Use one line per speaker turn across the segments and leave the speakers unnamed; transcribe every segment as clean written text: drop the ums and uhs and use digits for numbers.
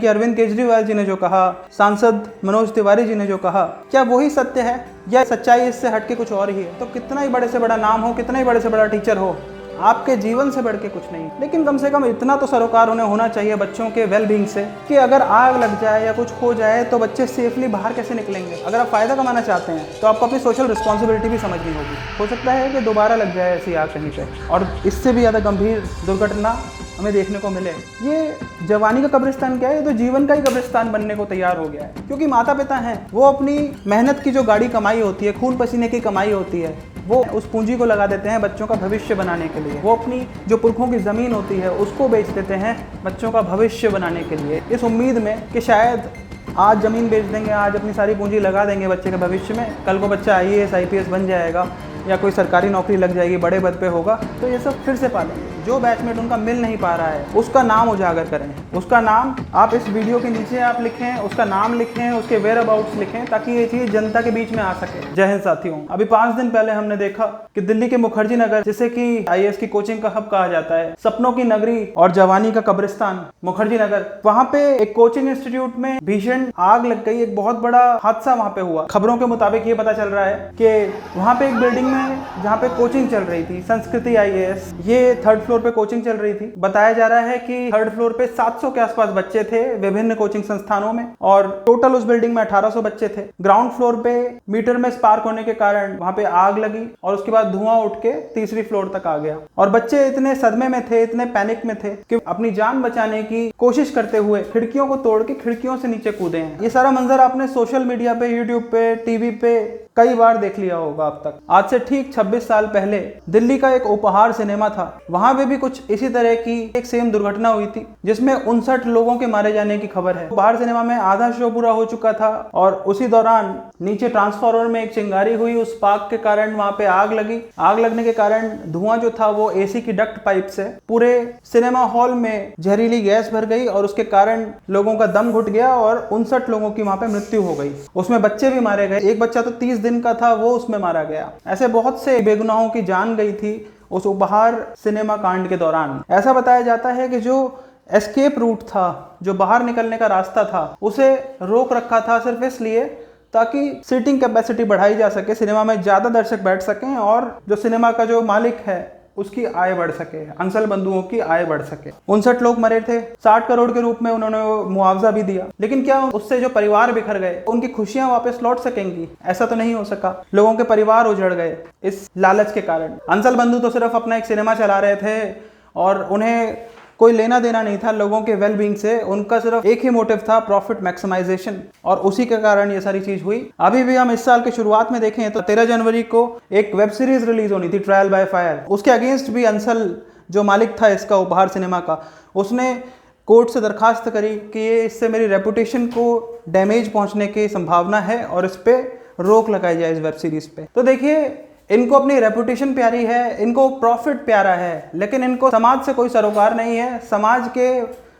कि अरविंद केजरीवाल जी ने जो कहा, सांसद मनोज तिवारी जी ने जो कहा, क्या वही सत्य है या सच्चाई इससे हटके कुछ और ही है? तो कितना ही बड़े से बड़ा नाम हो, कितना ही बड़े से बड़ा टीचर हो, आपके जीवन से बढ़ के कुछ नहीं। लेकिन कम से कम इतना तो सरोकार उन्हें होना चाहिए बच्चों के वेलबींग से कि अगर आग लग जाए या कुछ हो जाए तो बच्चे सेफली बाहर कैसे निकलेंगे। अगर आप फ़ायदा कमाना चाहते हैं तो आपको अपनी सोशल रिस्पॉन्सिबिलिटी भी समझनी होगी। हो सकता है कि दोबारा लग जाए ऐसी आग कहीं पे और इससे भी ज़्यादा गंभीर दुर्घटना हमें देखने को मिले। ये जवानी का कब्रिस्तान क्या है, ये तो जीवन का ही कब्रिस्तान बनने को तैयार हो गया है। क्योंकि माता पिता हैं, वो अपनी मेहनत की जो गाड़ी कमाई होती है, खून पसीने की कमाई होती है, वो उस पूंजी को लगा देते हैं बच्चों का भविष्य बनाने के लिए। वो अपनी जो पुरखों की ज़मीन होती है उसको बेच देते हैं बच्चों का भविष्य बनाने के लिए, इस उम्मीद में कि शायद आज ज़मीन बेच देंगे, आज अपनी सारी पूंजी लगा देंगे बच्चे के भविष्य में, कल को बच्चा IAS IPS बन जाएगा या कोई सरकारी नौकरी लग जाएगी, बड़े पद पे होगा, तो ये सब फिर से पालेंगे। जो बैचमेट उनका मिल नहीं पा रहा है उसका नाम उजागर करें, उसका नाम आप इस वीडियो के नीचे आप लिखें, उसका नाम लिखें, उसके वेयर अबाउट्स लिखें, ताकि ये चीज़ जनता के बीच में आ सके। जय हिंद साथियों। अभी 5 दिन पहले हमने देखा कि दिल्ली के मुखर्जी नगर, जिसे कि IAS की कोचिंग का हब कहा जाता है, सपनों की नगरी और जवानी का कब्रिस्तान मुखर्जी नगर, वहाँ पे एक कोचिंग इंस्टीट्यूट में भीषण आग लग गई। एक बहुत बड़ा हादसा वहाँ पे हुआ। खबरों के मुताबिक ये पता चल रहा है कि वहाँ पे एक बिल्डिंग में जहाँ पे कोचिंग चल रही थी, संस्कृति IAS, ये 3rd फ्लोर पे कोचिंग चल रही थी। बताया जा रहा है कि 3rd फ्लोर पे 700 के आसपास बच्चे थे विभिन्न कोचिंग संस्थानों में और टोटल उस बिल्डिंग में 1800 बच्चे थे। ग्राउंड फ्लोर पे मीटर में स्पार्क होने के कारण वहां पे आग लगी और उसके बाद धुआं उठ के 3री फ्लोर तक आ गया और बच्चे इतने सदमे में थे, इतने पैनिक में थे कि अपनी जान बचाने की कोशिश करते हुए खिड़कियों को तोड़ के खिड़कियों से नीचे कूदे हैं। ये सारा मंजर आपने सोशल मीडिया पे, यूट्यूब पे, टीवी पे कई बार देख लिया होगा अब तक। आज से ठीक 26 साल पहले दिल्ली का एक उपहार सिनेमा था, वहां पे भी कुछ इसी तरह की एक सेम दुर्घटना हुई थी जिसमें 59 लोगों के मारे जाने की खबर है। उपहार सिनेमा में आधा शो पूरा हो चुका था और उसी दौरान नीचे ट्रांसफार्मर में एक चिंगारी हुई, उस स्पार्क के कारण वहां पे आग लगी। आग लगने के कारण धुआं जो था वो AC की डक्ट पाइप से पूरे सिनेमा हॉल में जहरीली गैस भर गई और उसके कारण लोगों का दम घुट गया और 59 लोगों की वहां पे मृत्यु हो गई। उसमें बच्चे भी मारे गए, एक बच्चा तो 30 दिन का था, वो उसमें मारा गया। ऐसे बहुत से बेगुनाहों की जान गई थी उस उपहार सिनेमा कांड के दौरान। ऐसा बताया जाता है कि जो एस्केप रूट था, जो बाहर निकलने का रास्ता था, उसे रोक रखा था सिर्फ इसलिए ताकि सीटिंग कैपेसिटी बढ़ाई जा सके, सिनेमा में ज़्यादा दर्शक बैठ सकें और जो सिनेमा का जो मालिक है उसकी आय बढ़ सके, अंसल बंधुओं की आय बढ़ सके। 59 लोग मरे थे, 60 करोड़ के रूप में उन्होंने मुआवजा भी दिया। लेकिन क्या उससे जो परिवार बिखर गए उनकी खुशियां वापस लौट सकेंगी? ऐसा तो नहीं हो सका। लोगों के परिवार उजड़ गए इस लालच के कारण। अंसल बंधु तो सिर्फ अपना एक सिनेमा चला रहे थे और उन्हें कोई लेना देना नहीं था लोगों के वेलबींग से। उनका सिर्फ एक ही मोटिव था, प्रॉफिट मैक्सिमाइजेशन, और उसी के कारण ये सारी चीज हुई। अभी भी हम इस साल के शुरुआत में देखें तो 13 जनवरी को एक वेब सीरीज रिलीज होनी थी, ट्रायल बाय फायर। उसके अगेंस्ट भी अंसल जो मालिक था इसका उपहार सिनेमा का, उसने कोर्ट से दरखास्त करी कि ये इससे मेरी रेपुटेशन को डैमेज पहुंचने की संभावना है और इस पर रोक लगाई जाए इस वेब सीरीज पे। तो देखिए, इनको अपनी रेपुटेशन प्यारी है, इनको प्रॉफिट प्यारा है, लेकिन इनको समाज से कोई सरोकार नहीं है, समाज के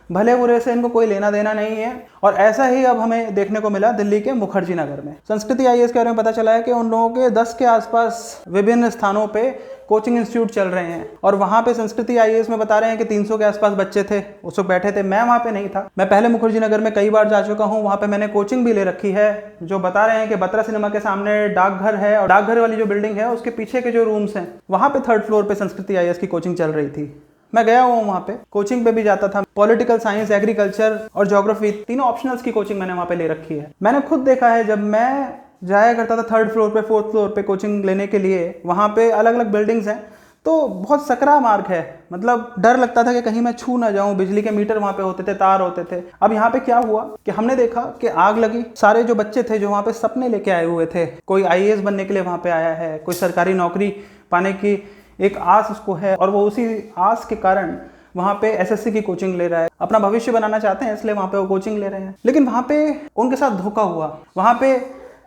भले बुरे से इनको कोई लेना देना नहीं है। और ऐसा ही अब हमें देखने को मिला दिल्ली के मुखर्जी नगर में। संस्कृति IAS के बारे में पता चला है कि उन लोगों के 10 के आसपास विभिन्न स्थानों पे कोचिंग इंस्टीट्यूट चल रहे हैं और वहाँ पे संस्कृति IAS में बता रहे हैं कि 300 के आसपास बच्चे थे उस वक्त बैठे थे। मैं वहाँ पे नहीं था, मैं पहले मुखर्जी नगर में कई बार जा चुका हूँ, वहाँ पे मैंने कोचिंग भी ले रखी है। जो बता रहे हैं कि बत्रा सिनेमा के सामने डाकघर है और डाकघर वाली जो बिल्डिंग है उसके पीछे के जो रूम्स हैं वहाँ पे 3rd फ्लोर पे संस्कृति IAS की कोचिंग चल रही थी। मैं गया हूँ वहाँ पे, कोचिंग पे भी जाता था। पॉलिटिकल साइंस, एग्रीकल्चर और ज्योग्राफी, तीनों ऑप्शनल्स की कोचिंग मैंने वहाँ पे ले रखी है। मैंने खुद देखा है, जब मैं जाया करता था 3rd फ्लोर पे, 4th फ्लोर पे कोचिंग लेने के लिए, वहाँ पे अलग अलग बिल्डिंग्स हैं तो बहुत सकरा मार्ग है। मतलब डर लगता था कि कहीं मैं छू ना जाऊं। बिजली के मीटर वहाँ पे होते थे, तार होते थे। अब यहाँ पे क्या हुआ कि हमने देखा कि आग लगी। सारे जो बच्चे थे जो वहाँ पे सपने लेके आए हुए थे, कोई IAS बनने के लिए वहाँ पे आया है, कोई सरकारी नौकरी पाने की एक आस उसको है और वो उसी आस के कारण वहाँ पे SSC की कोचिंग ले रहा है, अपना भविष्य बनाना चाहते हैं इसलिए वहाँ पे वो कोचिंग ले रहे हैं। लेकिन वहाँ पे उनके साथ धोखा हुआ। वहाँ पे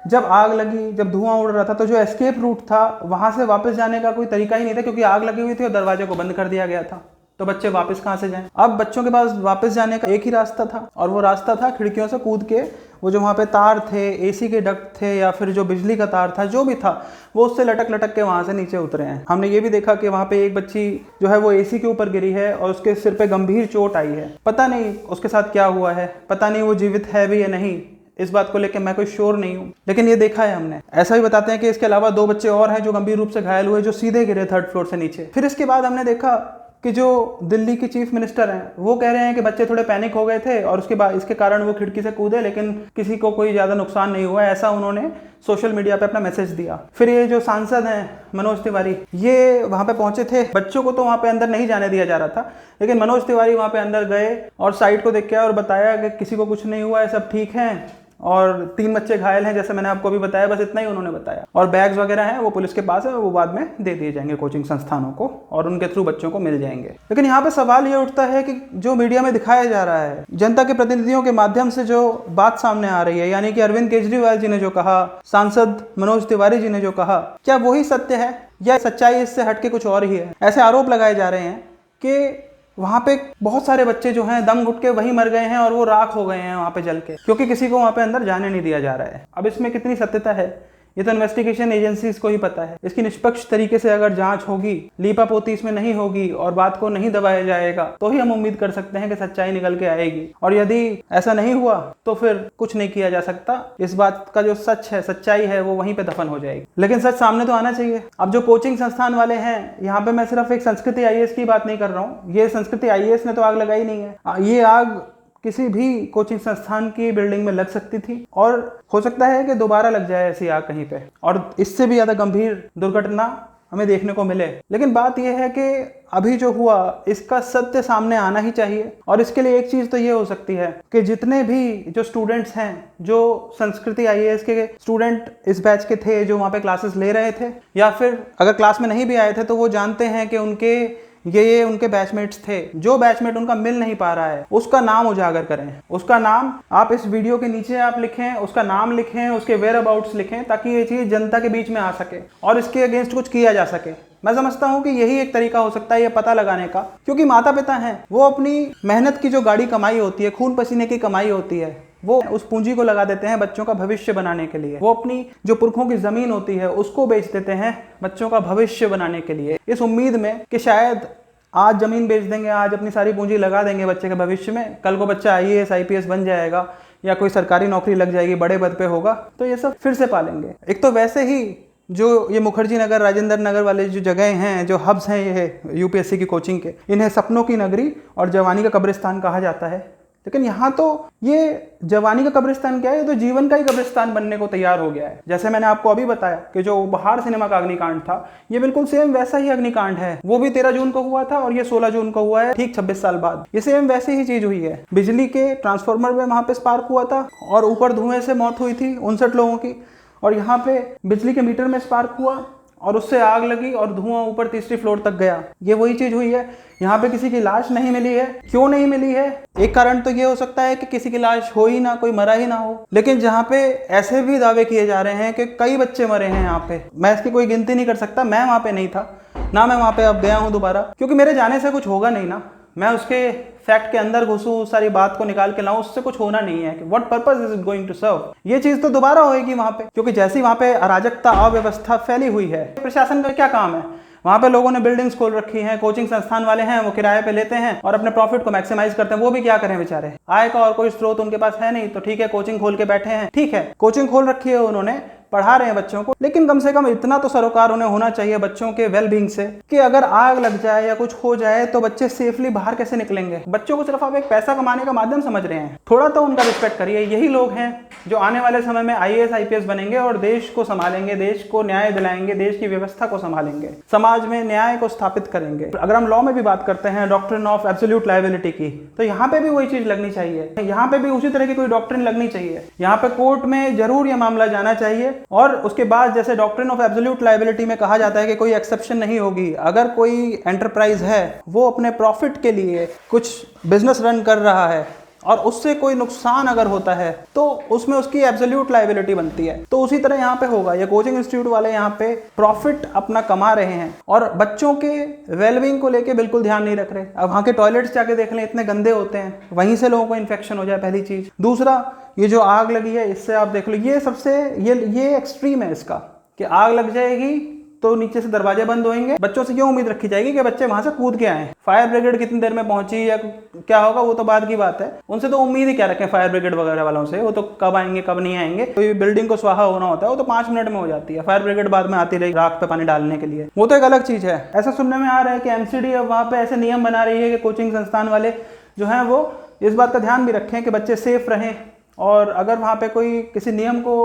जब आग लगी, जब धुआं उड़ रहा था, तो जो एस्केप रूट था वहाँ से वापस जाने का कोई तरीका ही नहीं था, क्योंकि आग लगी हुई थी और दरवाजे को बंद कर दिया गया था। तो बच्चे वापस कहाँ से जाएं? अब बच्चों के पास वापस जाने का एक ही रास्ता था और वो रास्ता था खिड़कियों से कूद के वो जो वहाँ पे तार थे, एसी के डक्ट थे या फिर जो बिजली का तार था, जो भी था, वो उससे लटक लटक के वहाँ से नीचे उतरे हैं। हमने ये भी देखा कि वहाँ पे एक बच्ची जो है वो एसी के ऊपर गिरी है और उसके सिर पे गंभीर चोट आई है। पता नहीं उसके साथ क्या हुआ है, पता नहीं वो जीवित है भी या नहीं, इस बात को लेकर मैं कोई श्योर नहीं हूँ, लेकिन ये देखा है हमने। ऐसा भी बताते हैं कि इसके अलावा 2 बच्चे और हैं जो गंभीर रूप से घायल हुए, जो सीधे गिरे 3rd फ्लोर से नीचे। फिर इसके बाद हमने देखा कि जो दिल्ली की चीफ मिनिस्टर हैं वो कह रहे हैं कि बच्चे थोड़े पैनिक हो गए थे और उसके बाद इसके कारण वो खिड़की से कूदे, लेकिन किसी को कोई ज़्यादा नुकसान नहीं हुआ, ऐसा उन्होंने सोशल मीडिया पे अपना मैसेज दिया। फिर ये जो सांसद हैं मनोज तिवारी, ये वहाँ पे पहुंचे थे। बच्चों को तो वहाँ पे अंदर नहीं जाने दिया जा रहा था, लेकिन मनोज तिवारी वहाँ पे अंदर गए और साइट को देख के और बताया कि किसी को कुछ नहीं हुआ है, सब ठीक है और 3 बच्चे घायल हैं, जैसे मैंने आपको अभी बताया, बस इतना ही उन्होंने बताया। और बैग्स वगैरह हैं वो पुलिस के पास है, वो बाद में दे दिए जाएंगे कोचिंग संस्थानों को और उनके थ्रू बच्चों को मिल जाएंगे। लेकिन यहाँ पे सवाल ये उठता है कि जो मीडिया में दिखाया जा रहा है, जनता के प्रतिनिधियों के माध्यम से जो बात सामने आ रही है, यानी कि अरविंद केजरीवाल जी ने जो कहा, सांसद मनोज तिवारी जी ने जो कहा, क्या वही सत्य है या सच्चाई इससे हटके कुछ और ही है? ऐसे आरोप लगाए जा रहे हैं कि वहाँ पे बहुत सारे बच्चे जो हैं दम घुट के वहीं मर गए हैं और वो राख हो गए हैं वहाँ पे जल के, क्योंकि किसी को वहाँ पे अंदर जाने नहीं दिया जा रहा है। अब इसमें कितनी सत्यता है ये तो इन्वेस्टिगेशन एजेंसीज को ही पता है। इसकी निष्पक्ष तरीके से अगर जांच होगी, लीपापोती इसमें नहीं होगी और बात को नहीं दबाया जाएगा, तो ही हम उम्मीद कर सकते हैं कि सच्चाई निकल के आएगी। और यदि ऐसा नहीं हुआ तो फिर कुछ नहीं किया जा सकता। इस बात का जो सच है, सच्चाई है, वो वहीं पे दफन हो जाएगी। लेकिन सच सामने तो आना चाहिए। अब जो कोचिंग संस्थान वाले हैं, यहाँ पे मैं सिर्फ एक संस्कृति IAS की बात नहीं कर रहा हूँ। ये संस्कृति IAS ने तो आग लगाई नहीं है, ये आग किसी भी कोचिंग संस्थान की बिल्डिंग में लग सकती थी और हो सकता है कि दोबारा लग जाए ऐसी आग कहीं पे, और इससे भी ज़्यादा गंभीर दुर्घटना हमें देखने को मिले। लेकिन बात यह है कि अभी जो हुआ इसका सत्य सामने आना ही चाहिए। और इसके लिए एक चीज़ तो ये हो सकती है कि जितने भी जो स्टूडेंट्स हैं, जो संस्कृति IAS के स्टूडेंट इस बैच के थे, जो वहाँ पे क्लासेस ले रहे थे या फिर अगर क्लास में नहीं भी आए थे, तो वो जानते हैं कि ये उनके बैचमेट्स थे। जो बैचमेट उनका मिल नहीं पा रहा है, उसका नाम उजागर करें। उसका नाम आप इस वीडियो के नीचे आप लिखें, उसका नाम लिखें, उसके वेयर अबाउट्स लिखें, ताकि ये चीज़ जनता के बीच में आ सके और इसके अगेंस्ट कुछ किया जा सके। मैं समझता हूँ कि यही एक तरीका हो सकता है ये पता लगाने का, क्योंकि माता पिता हैं, वो अपनी मेहनत की जो गाढ़ी कमाई होती है, खून पसीने की कमाई होती है, वो उस पूंजी को लगा देते हैं बच्चों का भविष्य बनाने के लिए। वो अपनी जो पुरखों की ज़मीन होती है उसको बेच देते हैं बच्चों का भविष्य बनाने के लिए, इस उम्मीद में कि शायद आज ज़मीन बेच देंगे, आज अपनी सारी पूंजी लगा देंगे बच्चे के भविष्य में, कल को बच्चा IAS IPS बन जाएगा या कोई सरकारी नौकरी लग जाएगी, बड़े पद पे होगा, तो ये सब फिर से पालेंगे। एक तो वैसे ही जो ये मुखर्जी नगर, राजेंद्र नगर वाले जो जगह हैं, जो हब्स हैं ये UPSC की कोचिंग के, इन्हें सपनों की नगरी और जवानी का कब्रिस्तान कहा जाता है। लेकिन यहाँ तो ये जवानी का कब्रिस्तान क्या है, ये तो जीवन का ही कब्रिस्तान बनने को तैयार हो गया है। जैसे मैंने आपको अभी बताया कि जो उपहार सिनेमा का अग्निकांड था, ये बिल्कुल सेम वैसा ही अग्निकांड है। वो भी 13 जून को हुआ था और ये 16 जून को हुआ है, ठीक 26 साल बाद। ये सेम वैसे ही चीज हुई है। बिजली के ट्रांसफार्मर में वहां पे स्पार्क हुआ था और ऊपर धुएं से मौत हुई थी 59 लोगों की, और यहाँ पे बिजली के मीटर में स्पार्क हुआ और उससे आग लगी और धुआं ऊपर 3री फ्लोर तक गया। ये वही चीज हुई है। यहाँ पे किसी की लाश नहीं मिली है। क्यों नहीं मिली है? एक कारण तो ये हो सकता है कि किसी की लाश हो ही ना, कोई मरा ही ना हो। लेकिन जहाँ पे ऐसे भी दावे किए जा रहे हैं कि कई बच्चे मरे हैं यहाँ पे, मैं इसकी कोई गिनती नहीं कर सकता। मैं वहाँ पे नहीं था ना, मैं वहाँ पे अब गया हूँ दोबारा, क्योंकि मेरे जाने से कुछ होगा नहीं ना। मैं उसके फैक्ट के अंदर घुसूं, उस सारी बात को निकाल के लाऊं, उससे कुछ होना नहीं है। कि what purpose is it going to serve? ये चीज तो दोबारा होएगी वहां पे, क्योंकि जैसी वहां पे अराजकता, अव्यवस्था फैली हुई है। प्रशासन का क्या काम है? वहां पे लोगों ने बिल्डिंग्स खोल रखी हैं, कोचिंग संस्थान वाले हैं, वो किराए पे लेते हैं और अपने प्रॉफिट को मैक्सिमाइज करते हैं। वो भी क्या करें बेचारे, आय का और कोई स्रोत उनके पास है नहीं, तो ठीक है कोचिंग खोल के बैठे हैं। ठीक है, कोचिंग खोल रखी है उन्होंने, पढ़ा रहे हैं बच्चों को, लेकिन कम से कम इतना तो सरोकार उन्हें होना चाहिए बच्चों के वेलबींग से कि अगर आग लग जाए या कुछ हो जाए तो बच्चे सेफली बाहर कैसे निकलेंगे। बच्चों को सिर्फ आप एक पैसा कमाने का माध्यम समझ रहे हैं। थोड़ा तो उनका रिस्पेक्ट करिए। यही लोग हैं जो आने वाले समय में IAS IPS बनेंगे और देश को संभालेंगे, देश को न्याय दिलाएंगे, देश की व्यवस्था को संभालेंगे, समाज में न्याय को स्थापित करेंगे। अगर हम लॉ में भी बात करते हैं डॉक्ट्रिन ऑफ एब्सोल्यूट लायबिलिटी की, तो यहाँ पे भी वही चीज लगनी चाहिए। यहाँ पे भी उसी तरह की कोई डॉक्ट्रिन लगनी चाहिए। यहाँ पे कोर्ट में जरूर यह मामला जाना चाहिए और उसके बाद जैसे डॉक्ट्रिन ऑफ एब्सोल्यूट लायबिलिटी में कहा जाता है कि कोई एक्सेप्शन नहीं होगी। अगर कोई एंटरप्राइज है वो अपने प्रॉफिट के लिए कुछ बिजनेस रन कर रहा है और उससे कोई नुकसान अगर होता है तो उसमें उसकी एब्सोल्यूट लायबिलिटी बनती है। तो उसी तरह यहाँ पे होगा, ये कोचिंग इंस्टीट्यूट वाले यहाँ पे प्रॉफिट अपना कमा रहे हैं और बच्चों के वेलबींग को लेके बिल्कुल ध्यान नहीं रख रहे। अब वहाँ के टॉयलेट्स जाके देख लें, इतने गंदे होते हैं, वहीं से लोगों को इन्फेक्शन हो जाए, पहली चीज। दूसरा, ये जो आग लगी है इससे आप देख लो, ये सबसे ये एक्सट्रीम है इसका, कि आग लग जाएगी तो नीचे से दरवाजे बंद होंगे। बच्चों से क्यों उम्मीद रखी जाएगी कि बच्चे वहां से कूद के आए? फायर ब्रिगेड कितनी देर में पहुंची या क्या होगा वो तो बाद की बात है, उनसे तो उम्मीद ही क्या रखें फायर ब्रिगेड वगैरह वालों से, वो तो कब आएंगे कब नहीं आएंगे। कोई बिल्डिंग को स्वाहा होना होता है वो तो 5 मिनट में हो जाती है, फायर ब्रिगेड बाद में आती रही राख पे पानी डालने के लिए, वो तो एक अलग चीज है। ऐसा सुनने में आ रहा है कि एमसीडी अब वहाँ पे ऐसे नियम बना रही है कि कोचिंग संस्थान वाले जो हैं वो इस बात का ध्यान भी रखें कि बच्चे सेफ रहें, और अगर वहाँ पे कोई किसी नियम को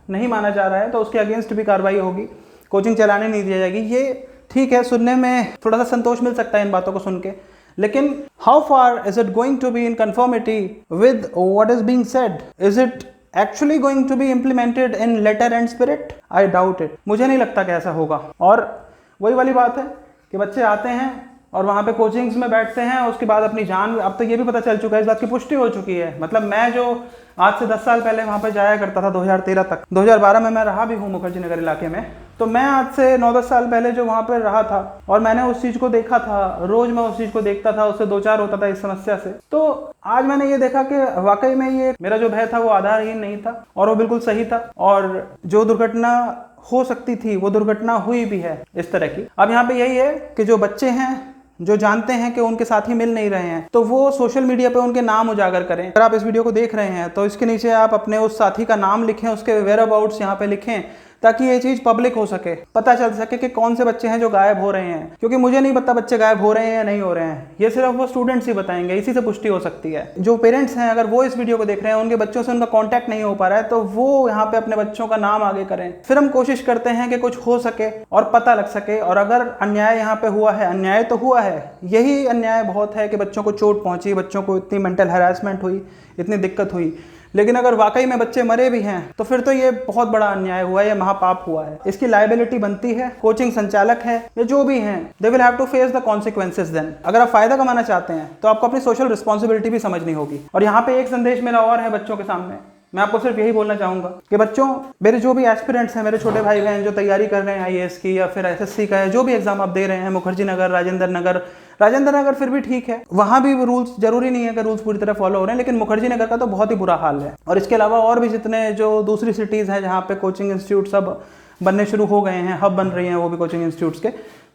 नहीं माना जा रहा है तो उसके अगेंस्ट भी कार्रवाई होगी, कोचिंग चलाने नहीं दी जाएगी। ये ठीक है, सुनने में थोड़ा सा संतोष मिल सकता है इन बातों को सुन के, लेकिन how far is it going to be in conformity with what is being said? Is it actually going to be implemented in letter and spirit? I doubt it. मुझे नहीं लगता कि ऐसा होगा। और वही वाली बात है कि बच्चे आते हैं और वहाँ पे कोचिंग्स में बैठते हैं, उसके बाद अपनी जान, अब तो ये भी पता चल चुका है, इस बात की पुष्टि हो चुकी है। मतलब मैं जो आज से 10 साल पहले वहाँ पे जाया करता था 2013 तक, 2012 में मैं रहा भी हूँ मुखर्जी नगर इलाके में, तो मैं आज से 9-10 साल पहले जो वहाँ पर रहा था और मैंने उस चीज़ को देखा था, रोज मैं उस चीज़ को देखता था, उससे 2-4 होता था इस समस्या से। तो आज मैंने ये देखा कि वाकई में ये मेरा जो भय था वो आधारहीन नहीं था और वो बिल्कुल सही था, और जो दुर्घटना हो सकती थी वो दुर्घटना हुई भी है इस तरह की। अब यहाँ पे यही है कि जो बच्चे हैं जो जानते हैं कि उनके साथी मिल नहीं रहे हैं तो वो सोशल मीडिया पे उनके नाम उजागर करें। अगर आप इस वीडियो को देख रहे हैं तो इसके नीचे आप अपने उस साथी का नाम लिखें, उसके वेयर अबाउट्स यहाँ पे लिखें, ताकि ये चीज़ पब्लिक हो सके, पता चल सके कि कौन से बच्चे हैं जो गायब हो रहे हैं। क्योंकि मुझे नहीं पता बच्चे गायब हो रहे हैं या नहीं हो रहे हैं, ये सिर्फ वो स्टूडेंट्स ही बताएंगे, इसी से पुष्टि हो सकती है। जो पेरेंट्स हैं अगर वो इस वीडियो को देख रहे हैं, उनके बच्चों से उनका कॉन्टैक्ट नहीं हो पा रहा है, तो वो यहाँ पे अपने बच्चों का नाम आगे करें। फिर हम कोशिश करते हैं कि कुछ हो सके और पता लग सके। और अगर अन्याय यहाँ पे हुआ है, अन्याय तो हुआ है, यही अन्याय बहुत है कि बच्चों को चोट पहुंची, बच्चों को इतनी मेंटल हैरेसमेंट हुई, इतनी दिक्कत हुई, लेकिन अगर वाकई में बच्चे मरे भी हैं तो फिर तो ये बहुत बड़ा अन्याय हुआ है, ये महापाप हुआ है। इसकी लायबिलिटी बनती है, कोचिंग संचालक है या जो भी हैं, they will have to face the consequences then. अगर आप फायदा कमाना चाहते हैं तो आपको अपनी सोशल रिस्पॉन्सिबिलिटी भी समझनी होगी। और यहाँ पे एक संदेश मेरा और है बच्चों के सामने, मैं आपको सिर्फ यही बोलना चाहूंगा कि बच्चों, मेरे जो भी एस्पिरेंट्स हैं, मेरे छोटे भाई बहन जो तैयारी कर रहे हैं आईएएस की या फिर एसएससी का है, जो भी एग्जाम आप दे रहे हैं, मुखर्जी नगर, राजेंद्र नगर फिर भी ठीक है, वहां भी रूल्स, जरूरी नहीं है कि रूल्स पूरी तरह फॉलो हो रहे हैं, लेकिन मुखर्जी नगर का तो बहुत ही बुरा हाल है। और इसके अलावा और भी जितने जो दूसरी सिटीज हैं जहाँ पे कोचिंग इंस्टीट्यूट सब बनने शुरू हो गए हैं, हब बन रही हैं वो भी कोचिंग इंस्टीट्यूट्स के,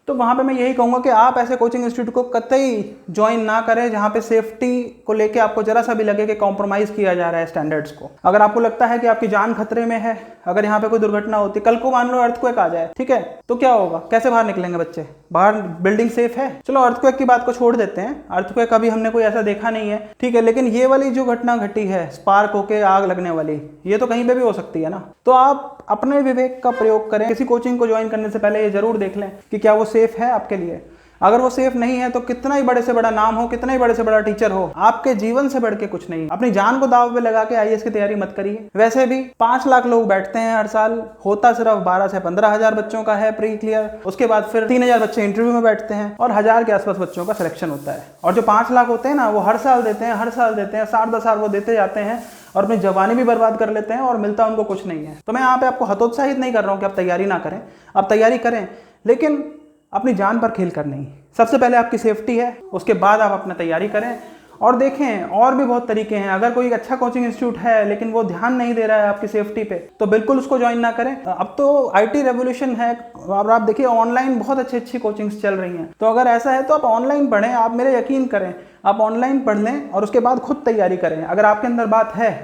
तो वहाँ पे मैं यही कहूँगा कि आप ऐसे कोचिंग इंस्टीट्यूट को कतई ज्वाइन ना करें जहाँ पे सेफ्टी को लेके आपको जरा सा भी लगे कि कॉम्प्रोमाइज़ किया जा रहा है स्टैंडर्ड्स को। अगर आपको लगता है कि आपकी जान खतरे में है, अगर यहाँ पे कोई दुर्घटना होती, कल को मान लो अर्थक्वेक आ जाए, ठीक है, तो क्या होगा? कैसे बाहर निकलेंगे बच्चे? बाहर बिल्डिंग सेफ है? चलो अर्थक्वेक की बात को छोड़ देते हैं, अर्थक्वेक अभी हमने कोई ऐसा देखा नहीं है, ठीक है, लेकिन ये वाली जो घटना घटी है स्पार्क होके आग लगने वाली, ये तो कहीं पे भी हो सकती है ना। तो आप अपने विवेक का प्रयोग करें, किसी कोचिंग को ज्वाइन करने से पहले ये जरूर देख लें कि क्या वो सेफ है आपके लिए। अगर वो सेफ नहीं है तो कितना ही बड़े से बड़ा नाम हो, कितना ही बड़े से बड़ा टीचर हो, आपके जीवन से बढ़ के कुछ नहीं। अपनी जान को दाव पे लगा के आईएएस की तैयारी मत करिए। वैसे भी 5 लाख लोग बैठते हैं हर साल, होता सिर्फ 12 से 15 हजार बच्चों का है प्री क्लियर, उसके बाद फिर 3000 बच्चे इंटरव्यू में बैठते हैं और 1000 के आसपास बच्चों का सिलेक्शन होता है। और जो 5 लाख होते हैं ना, वो हर साल देते हैं, हर साल देते हैं, 7-10 साल वो देते जाते हैं और अपनी जवानी भी बर्बाद कर लेते हैं और मिलता उनको कुछ नहीं है। तो मैं यहाँ पे आपको हतोत्साहित नहीं कर रहा हूँ कि आप तैयारी ना करें, आप तैयारी करें, लेकिन अपनी जान पर खेल कर नहीं। सबसे पहले आपकी सेफ्टी है, उसके बाद आप अपना तैयारी करें। और देखें और भी बहुत तरीके हैं, अगर कोई अच्छा कोचिंग इंस्टीट्यूट है लेकिन वो ध्यान नहीं दे रहा है आपकी सेफ्टी पे, तो बिल्कुल उसको ज्वाइन ना करें। अब तो आईटी रेवोल्यूशन है, और आप देखिए ऑनलाइन बहुत अच्छी कोचिंग्स चल रही हैं। तो अगर ऐसा है तो आप ऑनलाइन पढ़ें, आप मेरे यकीन करें, आप ऑनलाइन पढ़ लें और उसके बाद खुद तैयारी करें। अगर आपके अंदर बात है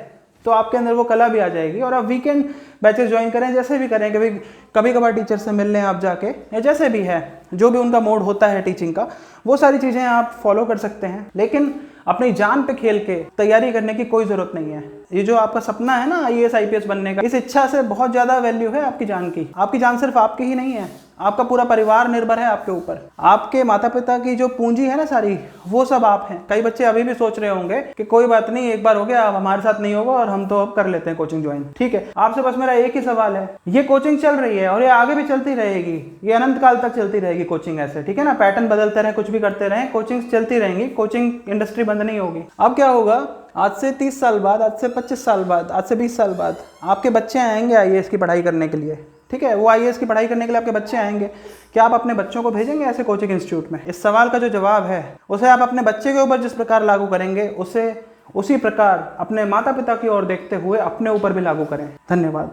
तो आपके अंदर वो कला भी आ जाएगी। और आप वीकेंड बैचेस ज्वाइन करें, जैसे भी करें, कभी कभार टीचर से मिल लें आप जाके, या जैसे भी है, जो भी उनका मोड होता है टीचिंग का, वो सारी चीज़ें आप फॉलो कर सकते हैं। लेकिन अपनी जान पे खेल के तैयारी करने की कोई ज़रूरत नहीं है। ये जो आपका सपना है ना आईएएस आईपीएस बनने का, इस इच्छा से बहुत ज़्यादा वैल्यू है आपकी जान की। आपकी जान सिर्फ आपकी ही नहीं है, आपका पूरा परिवार निर्भर है आपके ऊपर। आपके माता पिता की जो पूंजी है ना सारी, वो सब आप हैं। कई बच्चे अभी भी सोच रहे होंगे कि कोई बात नहीं, एक बार हो गया, अब हमारे साथ नहीं होगा और हम तो अब कर लेते हैं कोचिंग ज्वाइन। ठीक है, आपसे बस मेरा एक ही सवाल है, ये कोचिंग चल रही है और ये आगे भी चलती रहेगी, ये अनंत काल तक चलती रहेगी कोचिंग ऐसे, ठीक है ना। पैटर्न बदलते रहे, कुछ भी करते रहे, कोचिंग चलती रहेंगी, कोचिंग इंडस्ट्री बंद नहीं होगी। अब क्या होगा आज से 30 साल बाद, आज से 25 साल बाद, आज से 20 साल बाद आपके बच्चे आएंगे आईएएस की पढ़ाई करने के लिए, ठीक है, वो आईएएस की पढ़ाई करने के लिए आपके बच्चे आएंगे, क्या आप अपने बच्चों को भेजेंगे ऐसे कोचिंग इंस्टीट्यूट में? इस सवाल का जो जवाब है उसे आप अपने बच्चे के ऊपर जिस प्रकार लागू करेंगे उसे उसी प्रकार अपने माता पिता की ओर देखते हुए अपने ऊपर भी लागू करें। धन्यवाद।